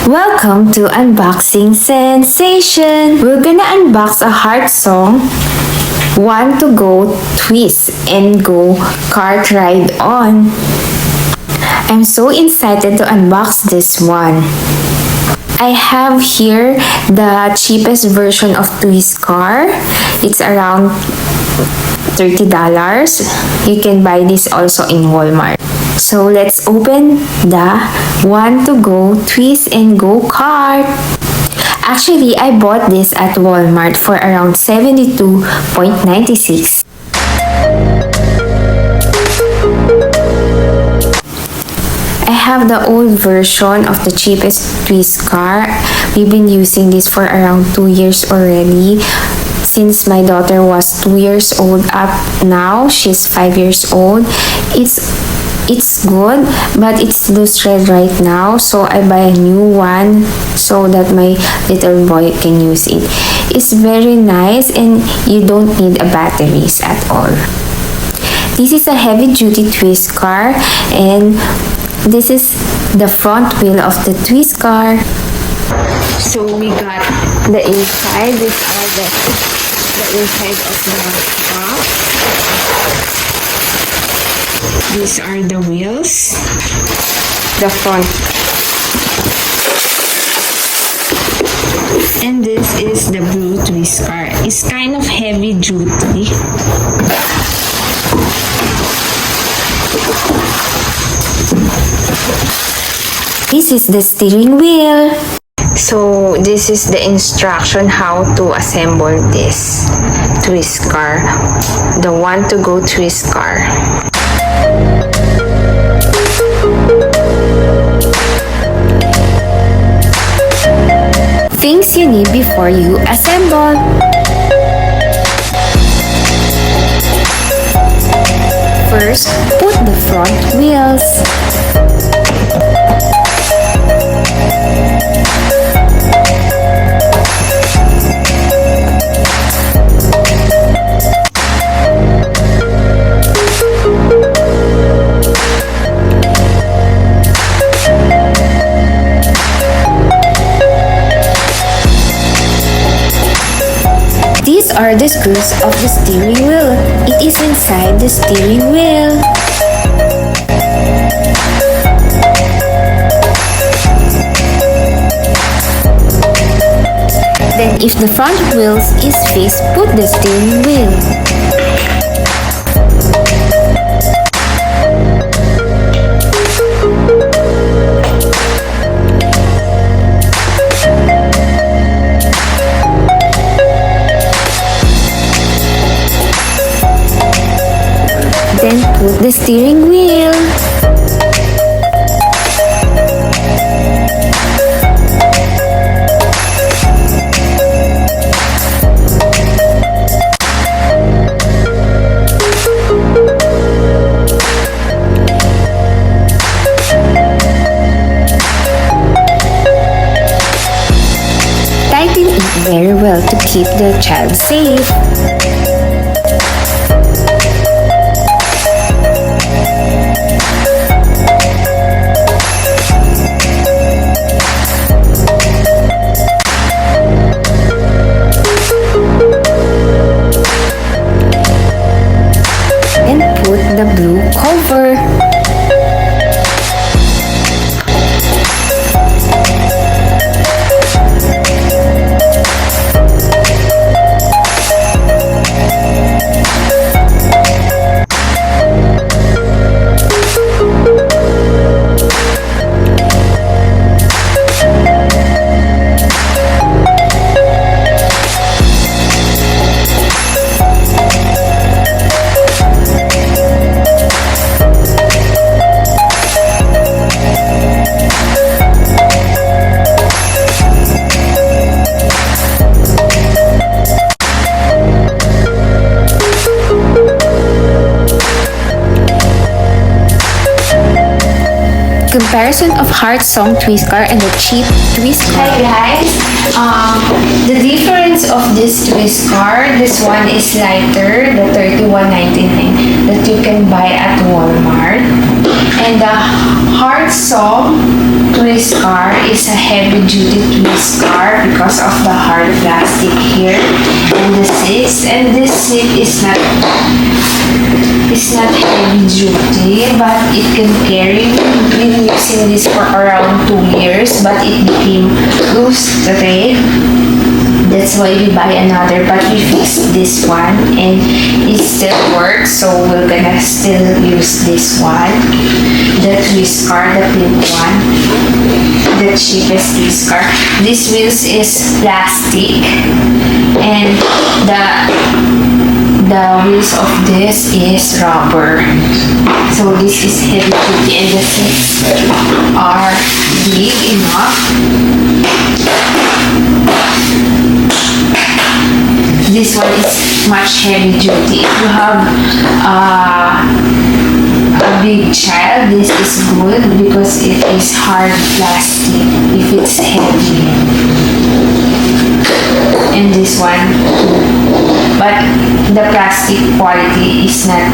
Welcome to Unboxing Sensation! We're gonna unbox a HearthSong Want to Go Twist and Go Cart Ride On. I'm so excited to unbox this one. I have here the cheapest version of Twist car. It's around $30. You can buy this also in Walmart. So let's open the Want to Go Twist and Go cart. Actually, I bought this at Walmart for around $72.96. I have the old version of the cheapest Twist car. We've been using this for around 2 years already. Since my daughter was 2 years old up now, she's 5 years old. It's good, but it's loose thread right now, so I buy a new one so that my little boy can use it. It's very nice and you don't need a batteries at all. This is a heavy-duty Twist car, and this is the front wheel of the Twist car. So we got the inside. These are the inside of the box. These are the wheels, the front, and this is the blue Twist car. It's kind of heavy duty. This is the steering wheel. So this is the instruction how to assemble this Twist car, the Want to Go Twist car. Things you need before you assemble. First, put the front wheels. These are the screws of the steering wheel. It is inside the steering wheel. Then if the front wheels is fixed, put the steering wheel. Then put the steering wheel. Tighten it very well to keep the child safe. The blue cover. Comparison of HearthSong Twist car and the cheap Twist car. Hi guys, The difference of this twist car, this one is lighter, the 31.99 that you can buy at Walmart. And the HearthSong Twist car is a heavy-duty twist car because of the hard plastic here and the seats. And this seat is not heavy-duty, but it can carry. We've been using this for around 2 years, but it became loose today. That's why we buy another, but we fixed this one and it still works, so we're gonna still use this one. The twist car, the pink one, the cheapest twist car. This wheels is plastic and the wheels of this is rubber. So this is heavy duty and the seats are big enough. This one is much heavy duty. If you have a big child, this is good because it is hard plastic if it's heavy. And this one too. But the plastic quality is not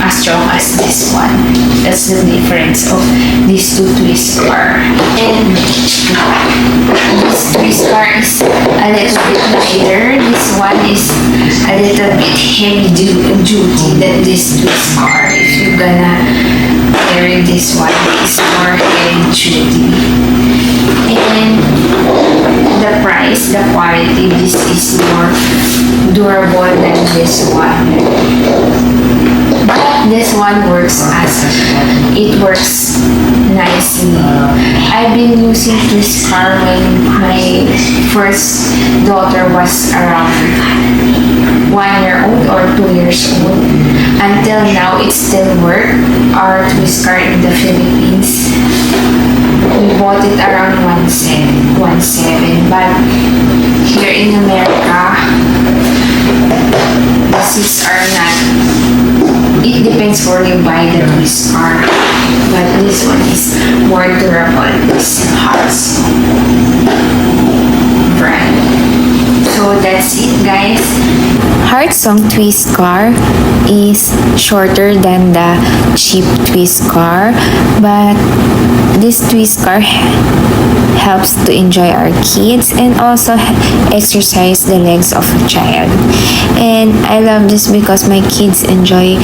as strong as this one. That's the difference of these two twist car. And this twist car is a little bit lighter. This one is a little bit heavy duty than this twist car. If you're gonna carry this one, it's more heavy duty. And the price, the quality, this is more durable than this one. But this one works nicely. I've been using this car when my first daughter was around 1 year old or 2 years old. Until now, it still works. Our twist car in the Philippines, we bought it around 1.7, but here in America, the seats are not. It depends where you buy the twist car, but this one is more durable. This HearthSong brand. So that's it, guys. HearthSong Twist car is shorter than the cheap twist car, but this twist car helps to enjoy our kids and also exercise the legs of a child. And I love this because my kids enjoy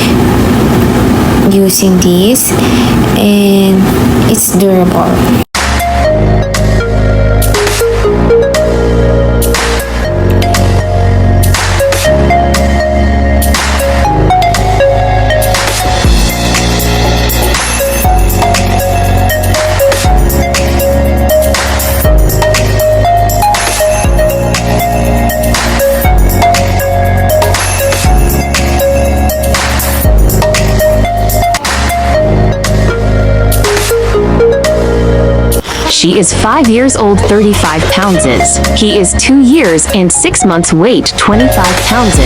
using this and it's durable. She is 5 years old, 35 pounds. He is 2 years and 6 months, weight 25 pounds.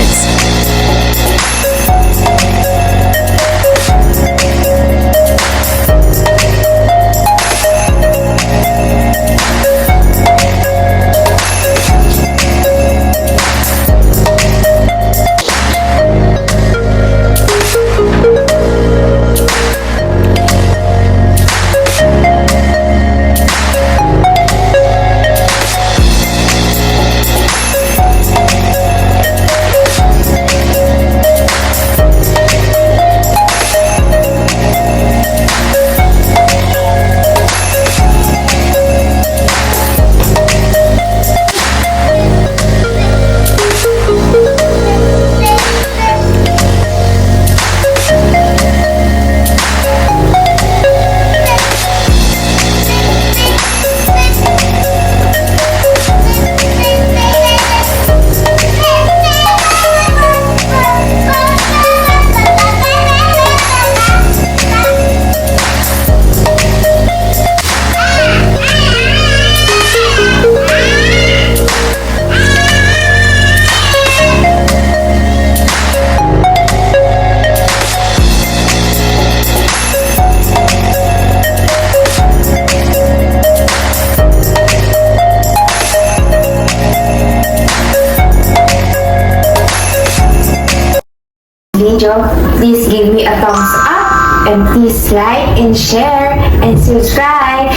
please like and share and subscribe.